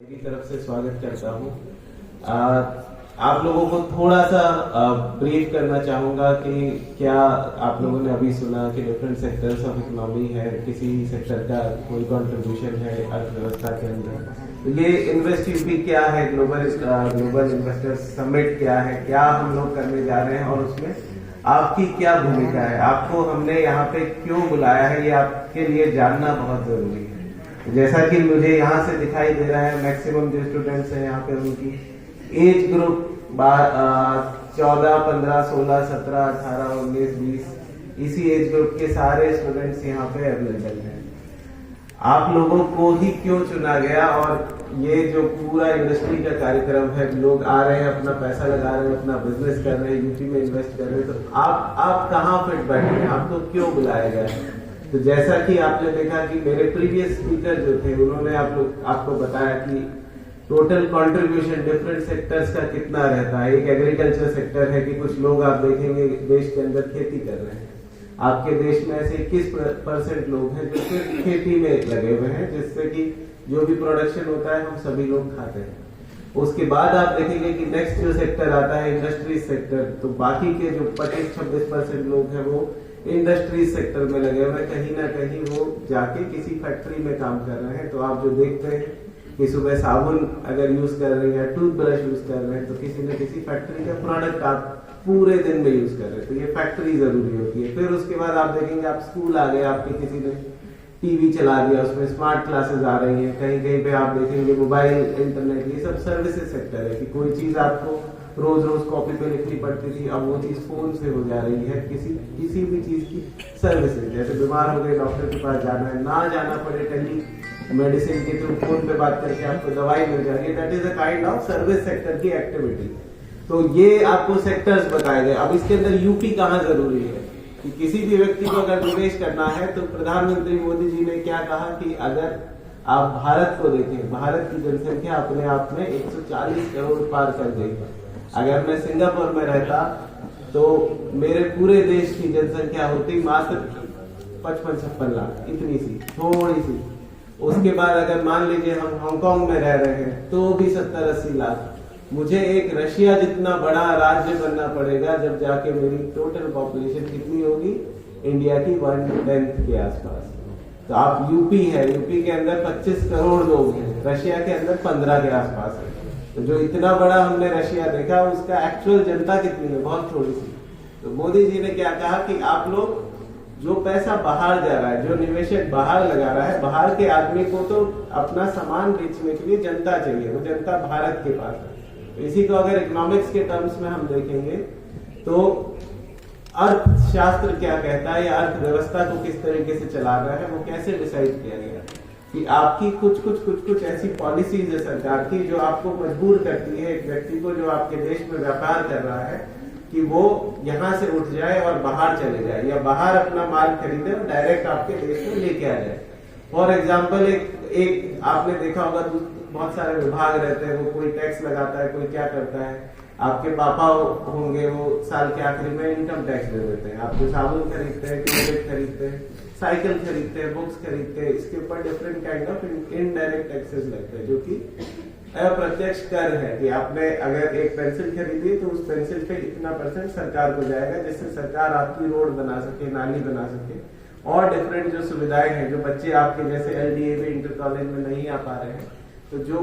मेरी तरफ से स्वागत करता हूँ। आप लोगों को थोड़ा सा ब्रीफ करना चाहूँगा कि क्या आप लोगों ने अभी सुना कि डिफरेंट सेक्टर्स ऑफ इकोनॉमी है, किसी सेक्टर का कोई कंट्रीब्यूशन है अर्थव्यवस्था के अंदर। तो ये इन्वेस्ट यूपी क्या है, ग्लोबल इन्वेस्टर्स समिट क्या है, क्या हम लोग करने जा रहे हैं और उसमें आपकी क्या भूमिका है, आपको हमने यहाँ पे क्यों बुलाया है, ये आपके लिए जानना बहुत जरूरी है। जैसा कि मुझे यहाँ से दिखाई दे रहा है, मैक्सिमम जो स्टूडेंट्स हैं यहाँ पे उनकी एज ग्रुप 14, 15, 16, 17, 18, 19, 20 इसी एज ग्रुप के सारे स्टूडेंट्स यहाँ पे अवेलेबल हैं। आप लोगों को ही क्यों चुना गया और ये जो पूरा इंडस्ट्री का कार्यक्रम है, लोग आ रहे हैं, अपना पैसा लगा रहे हैं, अपना बिजनेस कर रहे हैं, यूपी में इन्वेस्ट कर रहे हैं, तो आप कहाँ फिट बैठे हैं, आपको क्यों बुलाया गया है? तो जैसा कि आपने देखा कि मेरे प्रीवियस स्पीकर जो थे उन्होंने आपको बताया कि टोटल कंट्रीब्यूशन डिफरेंट सेक्टर्स का कितना रहता है। एक एग्रीकल्चर सेक्टर है कि कुछ लोग आप देखेंगे देश के अंदर खेती कर रहे हैं। आपके देश में ऐसे 21% लोग हैं जो सिर्फ खेती में लगे हुए हैं, जिससे कि जो भी प्रोडक्शन होता है हम सभी लोग खाते हैं। उसके बाद आप देखेंगे कि नेक्स्ट जो सेक्टर आता है इंडस्ट्रीज सेक्टर, तो बाकी के जो 25-26% लोग हैं वो इंडस्ट्रीज सेक्टर में लगे हुए, कहीं ना कहीं वो जाके किसी फैक्ट्री में काम कर रहे हैं। तो आप जो देखते हैं कि सुबह साबुन अगर यूज कर रहे हैं, टूथब्रश यूज कर रहे हैं, तो किसी न किसी फैक्ट्री का प्रोडक्ट आप पूरे दिन में यूज कर रहे हैं, तो ये फैक्ट्री जरूरी होती है। फिर उसके बाद आप देखेंगे आप स्कूल आ गए, आपके किसी ने टीवी चला दिया, उसमें स्मार्ट क्लासेस आ रही हैं, कहीं कहीं पे आप देखेंगे मोबाइल, इंटरनेट, ये सब सर्विसेज सेक्टर है कि कोई चीज आपको रोज रोज कॉपी पे लिखनी पड़ती थी, अब वो चीज फोन से हो जा रही है। किसी भी चीज की सर्विसेज, जैसे बीमार हो गए, डॉक्टर के पास जाना है, ना जाना पड़े, टेली मेडिसिन के थ्रू फोन पे बात करके आपको दवाई मिल जाएगी। That is a kind of service sector की एक्टिविटी। तो ये आपको सेक्टर्स बताए गए। अब इसके अंदर यूपी कहाँ जरूरी है कि किसी भी व्यक्ति को अगर निवेश करना है, तो प्रधानमंत्री मोदी जी ने क्या कहा कि अगर आप भारत को देखें, भारत की जनसंख्या अपने आप में 140 करोड़ पार कर गई है। अगर मैं सिंगापुर में रहता तो मेरे पूरे देश की जनसंख्या होती मात्र 55-56 लाख, इतनी सी, थोड़ी सी। उसके बाद अगर मान लीजिए हम हांगकांग में रह रहे हैं तो भी 70-80 लाख। मुझे एक रशिया जितना बड़ा राज्य बनना पड़ेगा जब जाके मेरी टोटल पॉपुलेशन कितनी होगी, इंडिया की 1/10 के आसपास। तो आप यूपी है, यूपी के अंदर 25 करोड़ लोग हैं, रशिया के अंदर 15 के आसपास है। तो जो इतना बड़ा हमने रशिया देखा, उसका एक्चुअल जनता कितनी है, बहुत थोड़ी सी। तो मोदी जी ने क्या कहा कि आप लोग जो पैसा बाहर जा रहा है, जो निवेशक बाहर लगा रहा है, बाहर के आदमी को तो अपना सामान बेचने के लिए जनता चाहिए, वो जनता भारत के पास है। तो इसी को अगर इकोनॉमिक्स के टर्म्स में हम देखेंगे तो अर्थशास्त्र क्या कहता है या अर्थव्यवस्था को किस तरीके से चला रहा है, वो कैसे डिसाइड किया गया कि आपकी कुछ ऐसी पॉलिसीज है सरकार की जो आपको मजबूर करती है एक व्यक्ति को जो आपके देश में व्यापार कर रहा है कि वो यहाँ से उठ जाए और बाहर चले जाए, या बाहर अपना माल खरीदे और डायरेक्ट आपके देश में लेके आ जाए। फॉर एग्जाम्पल एक आपने देखा होगा, बहुत सारे विभाग रहते हैं, वो कोई टैक्स लगाता है, कोई क्या करता है। आपके पापा होंगे, वो साल के आखिरी में इनकम टैक्स दे देते हैं, आपको साबुन खरीदते हैं, टॉयलेट खरीदते हैं, साइकिल खरीदते हैं, बुक्स खरीदते हैं, इसके ऊपर different kind of indirect taxes लगते हैं, जो कि अप्रत्यक्ष कर है कि आपने अगर एक पेंसिल खरीदी तो उस पेंसिल पे इतना % सरकार को जाएगा, जिससे सरकार आपकी रोड बना सके, नाली बना सके, और डिफरेंट जो सुविधाएं हैं, जो बच्चे आपके जैसे LDAV इंटर कॉलेज में नहीं आ पा रहे हैं, तो जो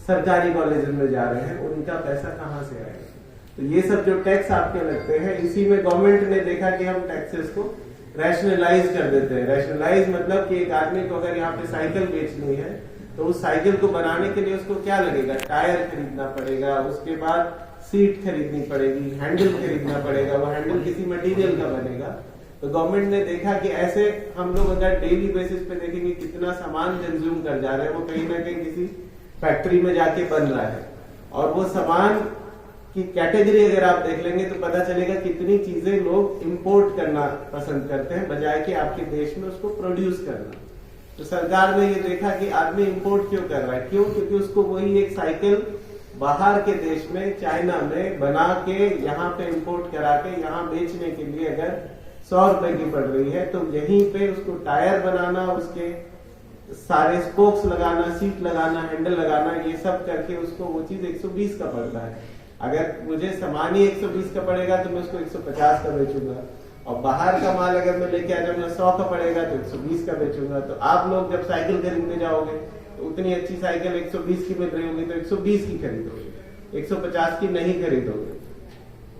सरकारी कॉलेज में जा रहे हैं, उनका पैसा कहाँ से आएगा। तो ये सब जो टैक्स आपके लगते हैं, इसी में गवर्नमेंट ने देखा कि हम टैक्सेस को रैशनलाइज कर देते हैं। रैशनलाइज मतलब कि एक आदमी को अगर यहाँ पे साइकिल बेचनी है, तो उस साइकिल को बनाने के लिए उसको क्या लगेगा, टायर खरीदना पड़ेगा, उसके बाद सीट खरीदनी पड़ेगी, हैंडल खरीदना पड़ेगा, वो हैंडल किसी मटेरियल का बनेगा। तो गवर्नमेंट ने देखा कि ऐसे हम लोग अगर डेली बेसिस पे देखेंगे कितना सामान कंज्यूम कर जा रहे हैं, वो कहीं ना कहीं किसी फैक्ट्री में जाके बन रहा है, और वो सामान की कैटेगरी अगर आप देख लेंगे तो पता चलेगा कितनी चीजें लोग इंपोर्ट करना पसंद करते हैं बजाय कि आपके देश में उसको प्रोड्यूस करना। तो सरकार ने ये देखा कि आदमी इंपोर्ट क्यों कर रहा है, क्यों, क्योंकि उसको वही एक साइकिल बाहर के देश में, चाइना में बना के यहाँ पे इंपोर्ट करा के यहाँ बेचने के लिए अगर 100 रुपए की पड़ रही है, तो यहीं पे उसको टायर बनाना, उसके सारे स्पोक्स लगाना, सीट लगाना, हैंडल लगाना, ये सब करके उसको वो चीज 120 का पड़ता है। अगर मुझे सामान ही 120 का पड़ेगा तो मैं उसको 150 का बेचूंगा, और बाहर का माल अगर मैं लेके आ जाऊंगा 100 का पड़ेगा तो 120 का बेचूंगा। तो आप लोग जब साइकिल खरीदने जाओगे तो उतनी अच्छी साइकिल 120 की मिल रही होगी तो 120 की खरीदोगे, 150 की नहीं खरीदोगे।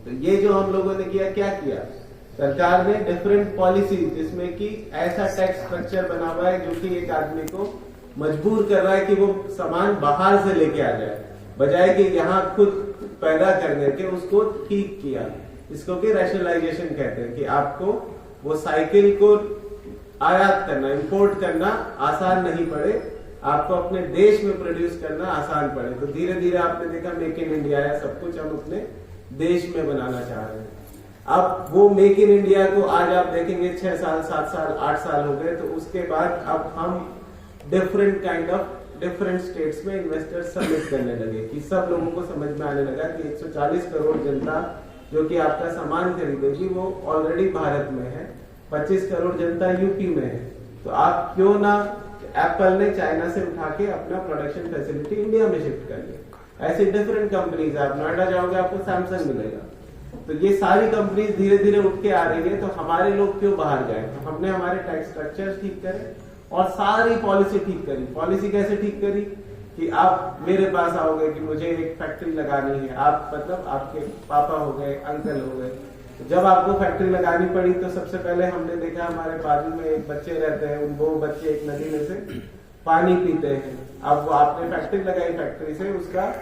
तो ये जो हम लोगों ने किया, क्या किया, सरकार ने डिफरेंट पॉलिसी, जिसमें कि ऐसा टैक्स स्ट्रक्चर बना हुआ है जो कि एक आदमी को मजबूर कर रहा है कि वो सामान बाहर से लेके आ जाए, बजाय कि यहाँ खुद पैदा करने के उसको ठीक किया। इसको कि रैशनलाइजेशन कहते हैं, कि आपको वो साइकिल को आयात करना, इंपोर्ट करना आसान नहीं पड़े, आपको अपने देश में प्रोड्यूस करना आसान पड़े। तो धीरे धीरे आपने देखा मेक इन इंडिया या सब कुछ हम अपने देश में बनाना चाह रहे हैं। अब वो मेक इन इंडिया को आज आप देखेंगे 6 साल, 7 साल, 8 साल हो गए, तो उसके बाद अब हम different kind of different states में इन्वेस्टर्स सबमिट करने लगे, कि सब लोगों को समझ में आने लगा कि 140 करोड़ जनता जो कि आपका सामान खरीदेगी वो ऑलरेडी भारत में है, 25 करोड़ जनता यूपी में है, तो आप क्यों ना एप्पल ने चाइना से उठा के अपना प्रोडक्शन फैसिलिटी इंडिया में शिफ्ट कर लिया। ऐसी डिफरेंट कंपनीज, आप नोएडा जाओगे आपको सैमसंग मिलेगा। तो ये सारी कंपनीज धीरे धीरे उठ के आ रही है, तो हमारे लोग क्यों बाहर जाए। तो हमने हमारे टैक्स स्ट्रक्चर ठीक करे और सारी पॉलिसी ठीक करी। पॉलिसी कैसे ठीक करी, कि आप मेरे पास आओगे कि मुझे एक फैक्ट्री लगानी है, आप मतलब आपके पापा हो गए, अंकल हो गए, तो जब आपको फैक्ट्री लगानी पड़ी तो सबसे पहले हमने देखा हमारे बाजू में एक बच्चे रहते हैं, वो बच्चे एक नदी में से पानी पीते हैं। अब वो आपने फैक्ट्री लगाई, फैक्ट्री से उसका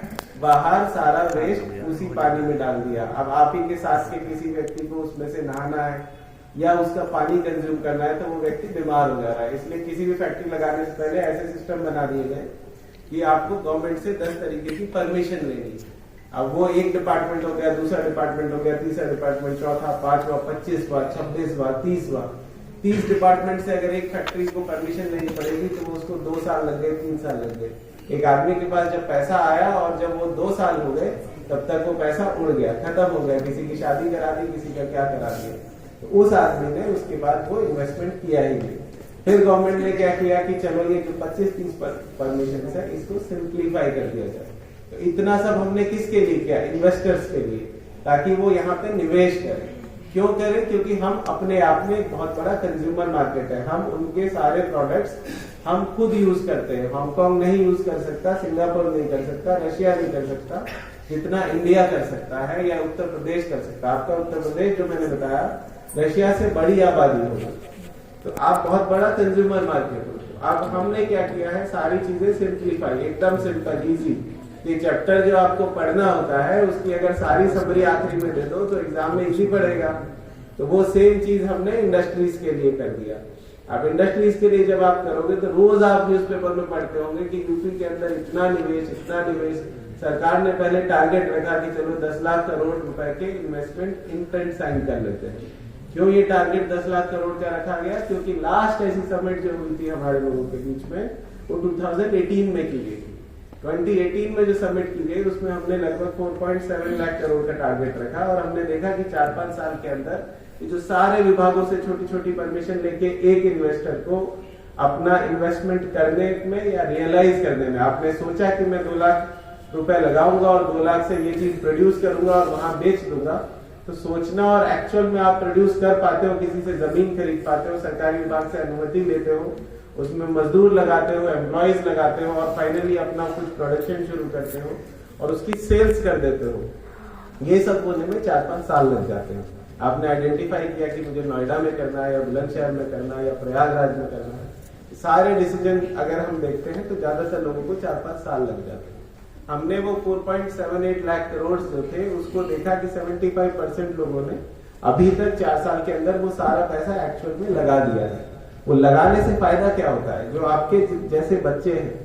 बाहर सारा वेस्ट उसी पानी में डाल दिया। अब आप ही के साथ के किसी व्यक्ति को उसमें से नहाना है या उसका पानी कंज्यूम करना है तो वो व्यक्ति बीमार हो जा रहा है। इसलिए किसी भी फैक्ट्री लगाने से पहले ऐसे सिस्टम बना दिए गए कि आपको गवर्नमेंट से 10 तरीके की परमिशन लेनी है। अब वो एक डिपार्टमेंट हो गया, दूसरा डिपार्टमेंट हो गया, तीसरा डिपार्टमेंट, चौथा, 5वां, 25वां, 26वां, 30वां, 30 डिपार्टमेंट से अगर एक फैक्ट्री को परमिशन लेनी पड़ेगी तो वो उसको 2 साल लग गए, 3 साल लग गए। एक आदमी के पास जब पैसा आया और जब वो 2 साल हो गए तब तक वो पैसा उड़ गया, खत्म हो गया, किसी की शादी करा दी, किसी का क्या करा दिया, तो उस आदमी ने उसके बाद वो इन्वेस्टमेंट किया ही नहीं। फिर गवर्नमेंट ने क्या किया कि चलो ये जो 25-30 परमिशन है इसको सिंप्लीफाई कर दिया जाए। तो इतना सब हमने किसके लिए किया, इन्वेस्टर्स के लिए, ताकि वो यहाँ पे निवेश करें। क्यों करें, क्योंकि हम अपने आप में एक बहुत बड़ा कंज्यूमर मार्केट है, हम उनके सारे प्रोडक्ट्स हम खुद यूज करते हैं। हांगकांग नहीं यूज कर सकता, सिंगापुर नहीं कर सकता, रशिया नहीं कर सकता, जितना इंडिया कर सकता है या उत्तर प्रदेश कर सकता है। आपका उत्तर प्रदेश जो मैंने बताया रशिया से बड़ी आबादी होगी, तो आप बहुत बड़ा कंज्यूमर मार्केट हो। अब हमने क्या किया है, सारी चीजें सिंप्लीफाई, एकदम सिंपल, इजी। ये चैप्टर जो आपको पढ़ना होता है उसकी अगर सारी समरी आखिरी में दे दो तो एग्जाम में इजी पड़ेगा। तो वो सेम चीज हमने इंडस्ट्रीज के लिए कर दिया। अब इंडस्ट्रीज के लिए जब आप करोगे तो रोज आप न्यूज़पेपर में पढ़ते होंगे कि यूपी के अंदर इतना निवेश, इतना निवेश। सरकार ने पहले टारगेट रखा कि चलो 10 लाख करोड़ रुपए के इन्वेस्टमेंट इंटेंट साइन कर लेते हैं। क्यों ये टारगेट 10 लाख करोड़ का रखा गया, क्योंकि लास्ट ऐसी समिट जो हुई थी हमारे लोगों के बीच में वो 2018 में की गई थी। 2018 में जो समिट की गई उसमें हमने लगभग 4.7 लाख करोड़ का टारगेट रखा, और हमने देखा कि 4-5 साल के अंदर जो सारे विभागों से छोटी छोटी परमिशन लेके एक इन्वेस्टर को अपना इन्वेस्टमेंट करने में या रियलाइज करने में, आपने सोचा कि मैं 2 लाख रुपए लगाऊंगा और 2 लाख से ये चीज प्रोड्यूस करूंगा और वहां बेच दूंगा, तो सोचना और एक्चुअल में आप प्रोड्यूस कर पाते हो, किसी से जमीन खरीद पाते हो, सरकारी विभाग से अनुमति लेते हो, उसमें मजदूर लगाते हो, एम्प्लॉयज लगाते हो, और फाइनली अपना कुछ प्रोडक्शन शुरू करते हो और उसकी सेल्स कर देते हो। ये सब होने में 4-5 साल लग जाते हैं। आपने आइडेंटिफाई किया कि मुझे नोएडा में करना है या बुलंदशहर में करना है या प्रयागराज में करना है। सारे डिसीजन अगर हम देखते हैं तो ज्यादातर लोगों को 4-5 साल लग जाते हैं। हमने वो 4.78 लाख करोड़ जो थे उसको देखा कि 75% लोगों ने अभी तक 4 साल के अंदर वो सारा पैसा एक्चुअल में लगा दिया है। वो लगाने से फायदा क्या होता है, जो आपके जैसे बच्चे हैं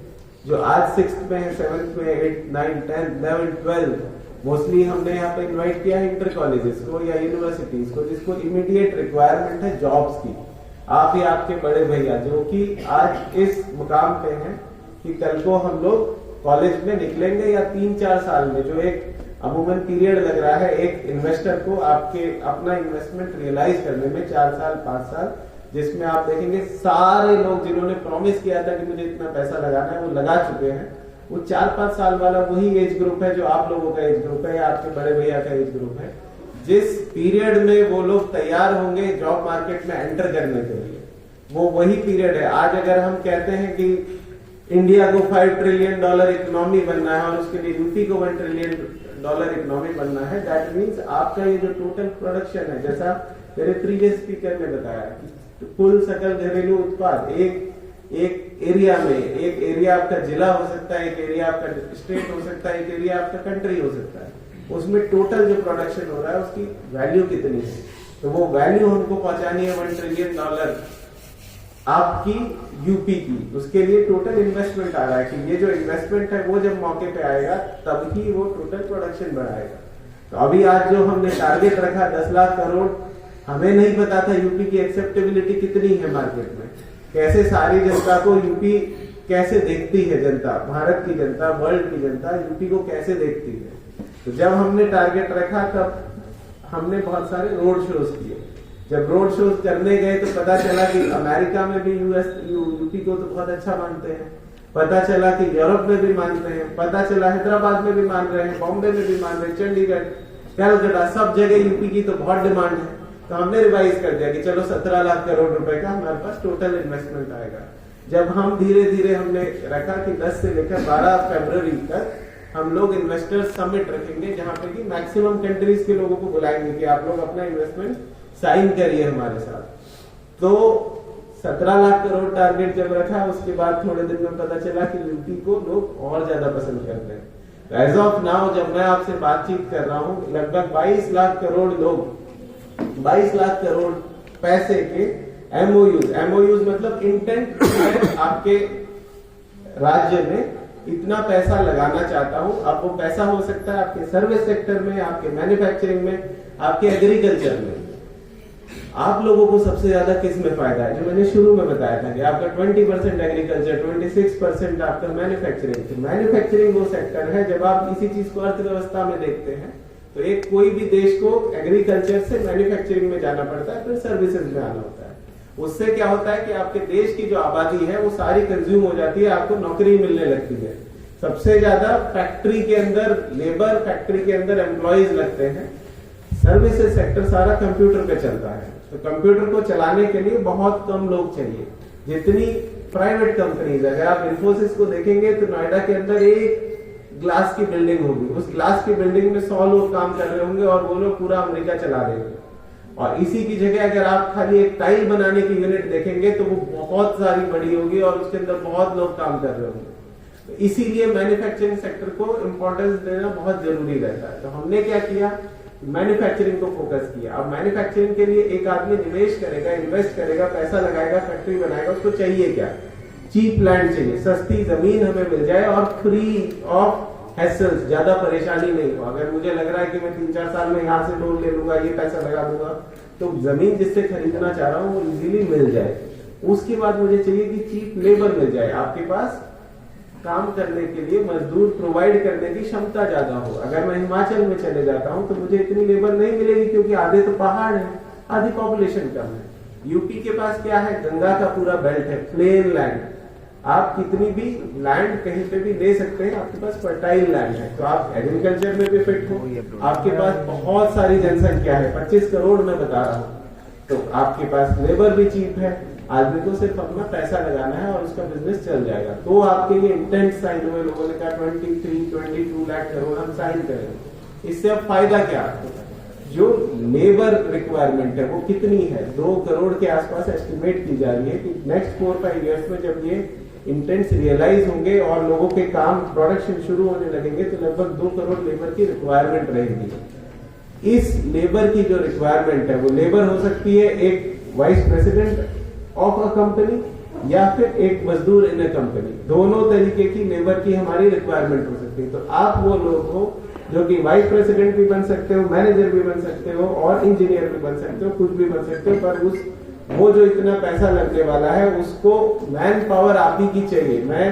जो आज 6th में है, 7th में, 8th, 9th, 10th, 11th, 12th, mostly हमने यहाँ पे इनवाइट किया है इंटर कॉलेजेस को या यूनिवर्सिटीज को, जिसको इमीडिएट रिक्वायरमेंट है जॉब्स की। आप ही आपके बड़े भैया जो कि आज इस मुकाम पे हैं कि कल को हम लोग कॉलेज में निकलेंगे या 3-4 साल में, जो एक अमूमन पीरियड लग रहा है एक इन्वेस्टर को आपके अपना इन्वेस्टमेंट रियलाइज करने में 4 साल 5 साल, जिसमें आप देखेंगे सारे लोग जिन्होंने प्रॉमिस किया था कि मुझे इतना पैसा लगाना है वो लगा चुके हैं। वो 4-5 साल वाला वही एज ग्रुप है जो आप लोगों का एज ग्रुप है या आपके बड़े भैया का एज ग्रुप है। जिस पीरियड में वो लोग तैयार होंगे जॉब मार्केट में एंटर करने के लिए, वो वही पीरियड है। आज अगर हम कहते हैं कि इंडिया को $5 ट्रिलियन इकोनॉमी बनना है और उसके लिए यूपी को $1 ट्रिलियन इकोनॉमी बनना है, दैट मीन्स आपका ये जो टोटल प्रोडक्शन है, जैसा मेरे प्रीवियस स्पीकर ने बताया, कुल सकल घरेलू उत्पाद एक एरिया में, एक एरिया आपका जिला हो सकता है, एक एरिया आपका स्टेट हो सकता है, एक एरिया आपका कंट्री हो सकता है, उसमें टोटल जो प्रोडक्शन हो रहा है उसकी वैल्यू कितनी है। तो वो वैल्यू हमको पहुंचानी है $1 ट्रिलियन आपकी यूपी की। उसके लिए टोटल इन्वेस्टमेंट आ रहा है कि ये जो इन्वेस्टमेंट है वो जब मौके पे आएगा तब ही वो टोटल प्रोडक्शन बढ़ाएगा। तो अभी आज जो हमने टारगेट रखा 10 लाख करोड़, हमें नहीं पता था यूपी की एक्सेप्टेबिलिटी कितनी है मार्केट में, कैसे सारी जनता को यूपी कैसे देखती है, जनता, भारत की जनता, वर्ल्ड की जनता यूपी को कैसे देखती है। तो जब हमने टारगेट रखा तब हमने बहुत सारे रोड शोज किए। जब रोड शोज करने गए तो पता चला कि अमेरिका में भी यूपी को तो बहुत अच्छा मानते हैं, पता चला कि यूरोप में भी मानते हैं, पता चला हैदराबाद में भी मान रहे हैं, बॉम्बे में भी मान रहे हैं, चंडीगढ़, कलकत्ता, सब जगह यूपी की तो बहुत डिमांड है। तो हमने रिवाइज कर दिया कि चलो 17 लाख करोड़ रुपए का हमारे पास टोटल इन्वेस्टमेंट आएगा। जब हम धीरे धीरे हमने रखा कि 10 से लेकर 12 फरवरी तक हम लोग इन्वेस्टर्स समिट रखेंगे, जहां पे कि मैक्सिमम कंट्रीज के लोगों को बुलाएंगे कि आप लोग अपना इन्वेस्टमेंट साइन करिए हमारे साथ। तो 17 लाख करोड़ टारगेट जब रखा, उसके बाद थोड़े दिन में पता चला कि यूपी को लोग और ज्यादा पसंद करते हैं। एज ऑफ नाउ जब मैं आपसे बातचीत कर रहा हूँ, लगभग 22 लाख करोड़ लोग, 22 लाख करोड़ पैसे के एमओयूज मतलब इंटेंट आपके राज्य में इतना पैसा लगाना चाहता हूं। अब वो पैसा हो सकता है आपके सर्विस सेक्टर में, आपके मैन्युफैक्चरिंग में, आपके एग्रीकल्चर में। आप लोगों को सबसे ज्यादा किस में फायदा है, जो मैंने शुरू में बताया था कि आपका 20% एग्रीकल्चर, 26% आपका मैन्युफैक्चरिंग। तो मैन्युफैक्चरिंग वो सेक्टर है, जब आप किसी चीज को अर्थव्यवस्था में देखते हैं तो एक कोई भी देश को एग्रीकल्चर से मैन्युफैक्चरिंग में जाना पड़ता है, फिर सर्विसेज में आना होता है। उससे क्या होता है कि आपके देश की जो आबादी है वो सारी कंज्यूम हो जाती है, आपको नौकरी मिलने लगती है। सबसे ज्यादा फैक्ट्री के अंदर लेबर, फैक्ट्री के अंदर एम्प्लॉयज लगते हैं। सर्विसेज सेक्टर सारा कंप्यूटर पे चलता है, तो कंप्यूटर को चलाने के लिए बहुत कम लोग चाहिए। जितनी प्राइवेट कंपनीज, अगर आप इन्फोसिस को देखेंगे तो नोएडा के अंदर एक ग्लास की बिल्डिंग होगी, उस ग्लास की बिल्डिंग में 100 लोग काम कर रहे होंगे और वो लोग पूरा अमेरिका चला देंगे। और इसी की जगह अगर आप खाली एक टाइल बनाने की यूनिट देखेंगे तो वो बहुत सारी बड़ी होगी और उसके अंदर बहुत लोग काम कर रहे होंगे। तो इसीलिए मैन्युफैक्चरिंग सेक्टर को इंपॉर्टेंस देना बहुत जरूरी रहता है। तो हमने क्या किया, मैन्युफैक्चरिंग को फोकस किया। अब मैन्युफैक्चरिंग के लिए एक आदमी निवेश करेगा, इन्वेस्ट करेगा, पैसा लगाएगा, फैक्ट्री बनाएगा, उसको चाहिए क्या, चीप लैंड चाहिए, सस्ती जमीन हमें मिल जाए और फ्री ऑफ हैसल्स, ज्यादा परेशानी नहीं हो। अगर मुझे लग रहा है कि मैं 3-4 साल में यहाँ से लोन ले लूंगा, ये पैसा लगा दूंगा, तो जमीन जिससे खरीदना चाह रहा हूँ वो इजीली मिल जाए। उसके बाद मुझे चाहिए कि चीप लेबर मिल जाए, आपके पास काम करने के लिए मजदूर प्रोवाइड करने की क्षमता ज्यादा हो। अगर मैं हिमाचल में चले जाता हूँ तो मुझे इतनी लेबर नहीं मिलेगी, क्योंकि आधे तो पहाड़ है, आधी पॉपुलेशन कम है। यूपी के पास क्या है, गंगा का पूरा बेल्ट है, प्लेन लैंड, आप कितनी भी लैंड कहीं पे भी ले सकते हैं, आपके पास फर्टाइल लैंड है, तो आप एग्रीकल्चर में भी फिट हो। आपके पास बहुत सारी जनसंख्या है, 25 करोड़ मैं बता रहा हूँ, तो आपके पास लेबर भी चीप है, आदमी को सिर्फ अपना पैसा लगाना है और उसका बिजनेस चल जाएगा। तो आपके लिए इंटेंट साइन हुए, लोगों ने कहा 22 लाख करोड़ हम साइन करेंगे। इससे अब फायदा क्या, जो लेबर रिक्वायरमेंट है वो कितनी है, 2 करोड़ के आसपास एस्टिमेट की जा रही है कि नेक्स्ट 4-5 ईयर्स में जब ये इंटेंट्स रियलाइज होंगे और लोगों के काम प्रोडक्शन शुरू होने लगेंगे तो लगभग 2 करोड़ लेबर की रिक्वायरमेंट रहेगी। इस लेबर की जो रिक्वायरमेंट है वो लेबर हो सकती है एक vice president of a company या फिर एक मजदूर इन अ कंपनी, दोनों तरीके की लेबर की हमारी रिक्वायरमेंट हो सकती है। तो आप वो लोग हो जो कि वाइस प्रेसिडेंट भी बन सकते हो, मैनेजर भी बन सकते हो और इंजीनियर भी बन सकते हो, कुछ भी बन सकते हो, पर वो जो इतना पैसा लगने वाला है उसको मैन पावर आप ही की चाहिए। मैं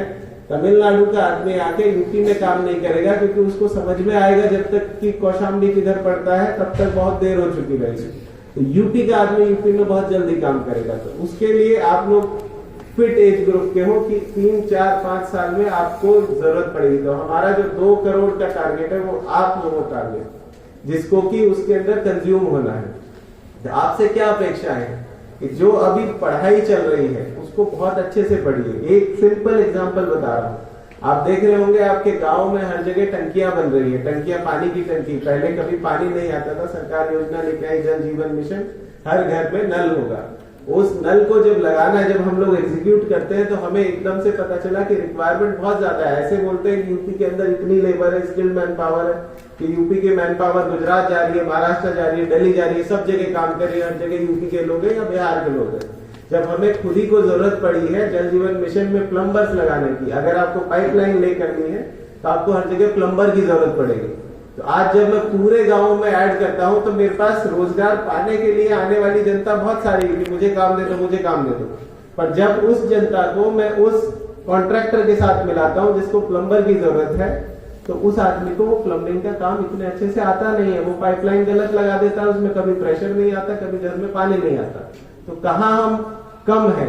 तमिलनाडु का आदमी आके यूपी में काम नहीं करेगा, क्योंकि उसको समझ में आएगा जब तक कि कौशाम्बी किधर पड़ता है तब तक बहुत देर हो चुकी रहेगी। तो यूपी का आदमी यूपी में बहुत जल्दी काम करेगा। तो उसके लिए आप लोग फिट एज ग्रुप के हो कि 3, 4, 5 साल में आपको जरूरत पड़ेगी। तो हमारा जो 2 करोड़ का टारगेट है वो आप लोगों का टारगेट, जिसको कि उसके अंदर कंज्यूम होना है। तो आपसे क्या अपेक्षा है कि जो अभी पढ़ाई चल रही है उसको बहुत अच्छे से पढ़िए। एक सिंपल एग्जांपल बता रहा हूँ, आप देख रहे होंगे आपके गांव में हर जगह टंकियां बन रही है, टंकियां, पानी की टंकी। पहले कभी पानी नहीं आता था, सरकार योजना लेके आई जल जीवन मिशन, हर घर में नल होगा। उस नल को जब लगाना, जब हम लोग एग्जीक्यूट करते हैं तो हमें एकदम से पता चला कि रिक्वायरमेंट बहुत ज्यादा है। ऐसे बोलते हैं यूपी के अंदर इतनी लेबर है, स्किल्ड मैन पावर है कि यूपी के मैन पावर गुजरात जा रही है, महाराष्ट्र जा रही है, दिल्ली जा रही है, सब जगह काम कर रही है, हर जगह यूपी के लोग हैं या बिहार के लोग हैं। जब हमें खुद ही को जरूरत पड़ी है जल जीवन मिशन में प्लम्बर्स लगाने की, अगर आपको पाइपलाइन ले करनी है तो आपको हर जगह प्लम्बर की जरूरत पड़ेगी। तो आज जब मैं पूरे गांव में ऐड करता हूं तो मेरे पास रोजगार पाने के लिए आने वाली जनता बहुत सारी है कि मुझे काम दे दो, मुझे काम दे दो। पर जब उस जनता को मैं उस कॉन्ट्रैक्टर के साथ मिलाता हूं जिसको प्लम्बर की जरूरत है, तो उस आदमी को वो प्लम्बिंग का काम इतने अच्छे से आता नहीं है, वो पाइपलाइन गलत लगा देता है, उसमें कभी प्रेशर नहीं आता, कभी घर में पानी नहीं आता। तो कहाँ हम कम है?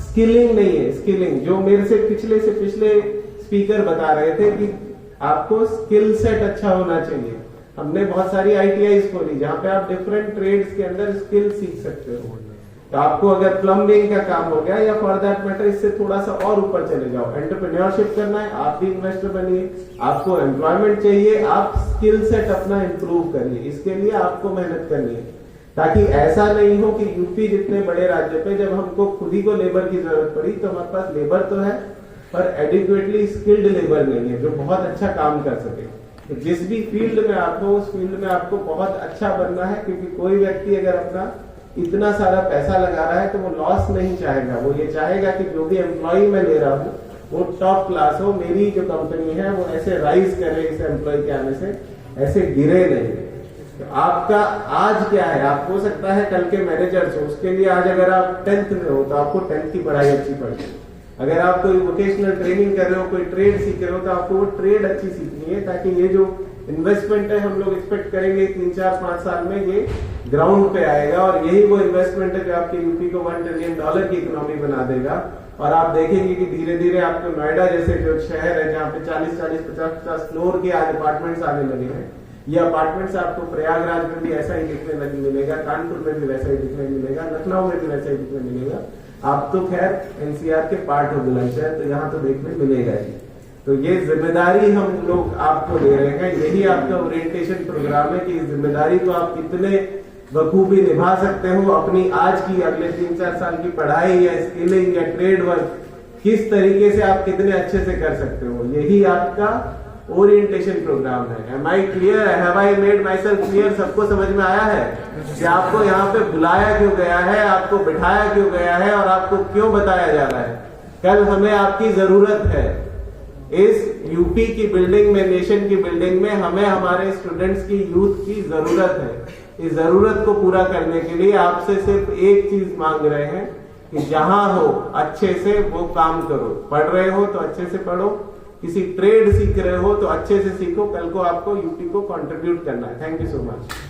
स्किलिंग नहीं है। स्किलिंग जो मेरे से पिछले स्पीकर बता रहे थे कि आपको स्किल सेट अच्छा होना चाहिए। हमने बहुत सारी आईटीआईज खोली जहां पे आप डिफरेंट ट्रेड्स के अंदर स्किल सीख सकते हो। तो आपको अगर प्लम्बिंग का काम हो गया या फॉर दैट मैटर इससे थोड़ा सा और ऊपर चले जाओ, एंटरप्रेन्योरशिप करना है, आप भी इन्वेस्टर बनिए, आपको एम्प्लॉयमेंट चाहिए, आप स्किल सेट अपना इंप्रूव करिए। इसके लिए आपको मेहनत करनी है, ताकि ऐसा नहीं हो कि यूपी जितने बड़े राज्य पे जब हमको खुद ही को लेबर की जरूरत पड़ी तो हमारे पास लेबर तो है पर एडिक्वेटली स्किल्ड लेबर नहीं है जो बहुत अच्छा काम कर सके। तो जिस भी फील्ड में आप हो उस फील्ड में आपको बहुत अच्छा बनना है, क्योंकि कोई व्यक्ति अगर अपना इतना सारा पैसा लगा रहा है तो वो लॉस नहीं चाहेगा, वो ये चाहेगा कि जो भी एम्प्लॉय मैं ले रहा हूँ वो टॉप क्लास हो, मेरी जो कंपनी है वो ऐसे राइज करे इस एम्प्लॉय के आने से, ऐसे गिरे नहीं। तो आपका आज क्या है, आप हो सकता है कल के मैनेजर्स हो, उसके लिए आज अगर आप 10th में हो तो आपको 10th की पढ़ाई अच्छी पड़ेगी। अगर आप कोई वोकेशनल ट्रेनिंग कर रहे हो, कोई ट्रेड सीख रहे हो तो आपको वो ट्रेड अच्छी सीखनी है, ताकि ये जो इन्वेस्टमेंट है हम लोग एक्सपेक्ट करेंगे 3, 4, 5 साल में ये ग्राउंड पे आएगा, और यही वो इन्वेस्टमेंट है जो आपकी यूपी को $1 ट्रिलियन की इकोनॉमी बना देगा। और आप देखेंगे कि धीरे धीरे आपको नोएडा जैसे जो शहर है जहाँ पे 40-40, 50-50 फ्लोर के आज अपार्टमेंट्स आने लगे हैं, ये अपार्टमेंट्स आपको प्रयागराज में भी ऐसा ही दिखने लगे मिलेगा, कानपुर में भी वैसा ही दिखने मिलेगा, लखनऊ में भी वैसा ही दिखने मिलेगा। आप तो खैर एनसीआर के पार्ट हो बुलंदशहर, तो यहाँ तो देखने मिलेगा ही। तो ये जिम्मेदारी हम लोग आपको दे रहे हैं, यही आपका ओरिएंटेशन प्रोग्राम है कि इस जिम्मेदारी को आप कितने बखूबी निभा सकते हो, अपनी आज की अगले 3-4 साल की पढ़ाई या स्किलिंग या ट्रेड वर्क किस तरीके से आप कितने अच्छे से कर सकते हो, यही आपका ओरिएंटेशन प्रोग्राम है। Am I clear? Have I made myself clear? सबको समझ में आया है कि आपको यहाँ पे बुलाया क्यों गया है, आपको बिठाया क्यों गया है और आपको क्यों बताया जा रहा है? कल हमें आपकी जरूरत है। इस यूपी की बिल्डिंग में, नेशन की बिल्डिंग में हमें हमारे स्टूडेंट्स की, यूथ की जरूरत है। इस जरूरत को पूरा करने के लिए आपसे सिर्फ एक चीज मांग रहे हैं कि जहां हो अच्छे से वो काम करो। पढ़ रहे हो तो अच्छे से पढ़ो, किसी ट्रेड सीख रहे हो तो अच्छे से सीखो, कल को आपको यूपी को कंट्रीब्यूट करना है। Thank you so much.